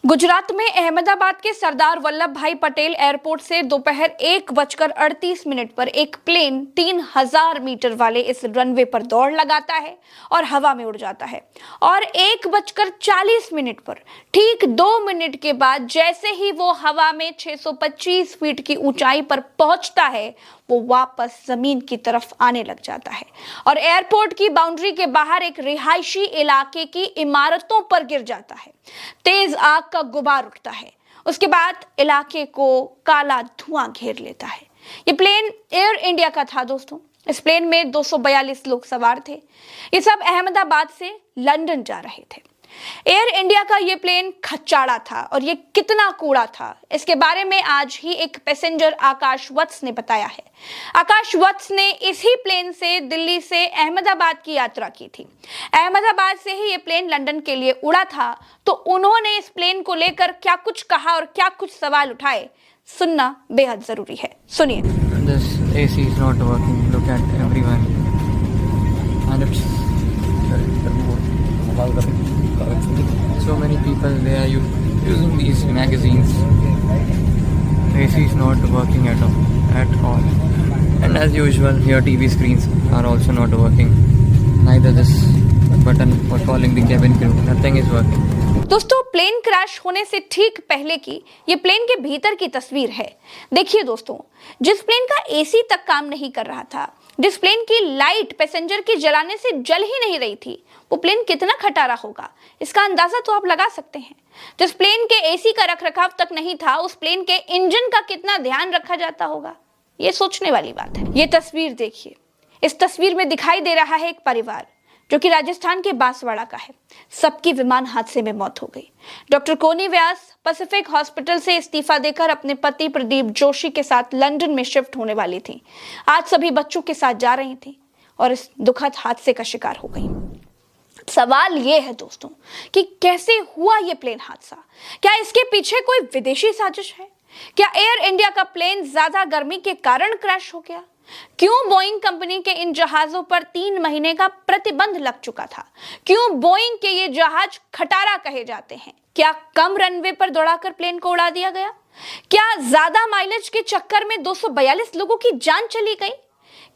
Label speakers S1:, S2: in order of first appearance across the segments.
S1: गुजरात में अहमदाबाद के सरदार वल्लभ भाई पटेल एयरपोर्ट से दोपहर 1:38 पर एक प्लेन 3000 मीटर वाले इस रनवे पर दौड़ लगाता है और हवा में उड़ जाता है और 1:40 पर ठीक 2 मिनट के बाद जैसे ही वो हवा में 625 फीट की ऊंचाई पर पहुंचता है वो वापस जमीन की तरफ आने लग जाता है और एयरपोर्ट की बाउंड्री के बाहर एक रिहायशी इलाके की इमारतों पर गिर जाता है। तेज आग का गुबार उठता है। उसके बाद इलाके को काला धुआं घेर लेता है। ये प्लेन एयर इंडिया का था दोस्तों। इस प्लेन में 242 लोग सवार थे। ये सब अहमदाबाद से लंदन जा रहे थे। एयर इंडिया का ये प्लेन खच्चाड़ा था और ये कितना कूड़ा था, इसके बारे में आज ही एक पैसेंजर आकाश वत्स ने बताया है। आकाश वत्स ने इसी प्लेन से दिल्ली से अहमदाबाद की यात्रा की थी। अहमदाबाद से ही ये प्लेन लंदन के लिए उड़ा था, तो उन्होंने इस प्लेन को लेकर क्या कुछ कहा और क्या कुछ सवाल उठाए, सुनना बेहद जरूरी है। सुनिए।
S2: This AC is not working. Look at everyone. And it's so many people they are using these magazines. The AC is not working at all. And as usual, your TV screens are also not working. Neither this button for calling the cabin crew. Nothing is working.
S1: दोस्तों, plane crash होने से ठीक पहले की ये plane के भीतर की तस्वीर है। देखिए दोस्तों, जिस प्लेन का एसी तक काम नहीं कर रहा था, जिस प्लेन की लाइट पैसेंजर की जलाने से जल ही नहीं रही थी, वो प्लेन कितना खटारा होगा, इसका अंदाजा तो आप लगा सकते हैं। जिस प्लेन के एसी का रखरखाव तक नहीं था, उस प्लेन के इंजन का कितना ध्यान रखा जाता होगा, ये सोचने वाली बात है। ये तस्वीर देखिए। इस तस्वीर में दिखाई दे रहा है एक परिवार जो कि राजस्थान के बांसवाड़ा का है। सबकी विमान हादसे में मौत हो गई। डॉक्टर कोनी व्यास पैसिफिक हॉस्पिटल से इस्तीफा देकर अपने पति प्रदीप जोशी के साथ लंदन में शिफ्ट होने वाली थी। आज सभी बच्चों के साथ जा रही थी और इस दुखद हादसे का शिकार हो गई। सवाल ये है दोस्तों कि कैसे हुआ ये प्लेन हादसा? क्या इसके पीछे कोई विदेशी साजिश है? क्या एयर इंडिया का प्लेन ज्यादा गर्मी के कारण क्रैश हो गया? क्यों बोइंग कंपनी के इन जहाजों पर 3 महीने का प्रतिबंध लग चुका था? क्यों बोइंग के ये जहाज खटारा कहे जाते हैं? क्या कम रनवे पर दौड़ाकर प्लेन को उड़ा दिया गया? क्या ज्यादा माइलेज के चक्कर में 242 लोगों की जान चली गई?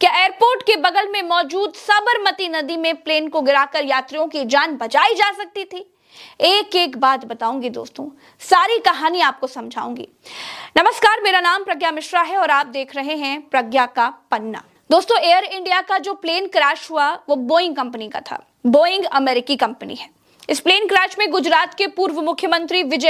S1: क्या एयरपोर्ट के बगल में मौजूद साबरमती नदी में प्लेन को गिराकर यात्रियों की जान बचाई जा सकती थी? एक एक बात बताऊंगी दोस्तों, सारी कहानी आपको समझाऊंगी। नमस्कार, मेरा नाम प्रज्ञा मिश्रा है और आप देख रहे हैं प्रज्ञा का पन्ना। दोस्तों, एयर इंडिया का जो प्लेन क्रैश हुआ वो बोइंग कंपनी का था। बोइंग अमेरिकी कंपनी है। इस प्लेन क्रैश में गुजरात के पूर्व मुख्यमंत्री विजय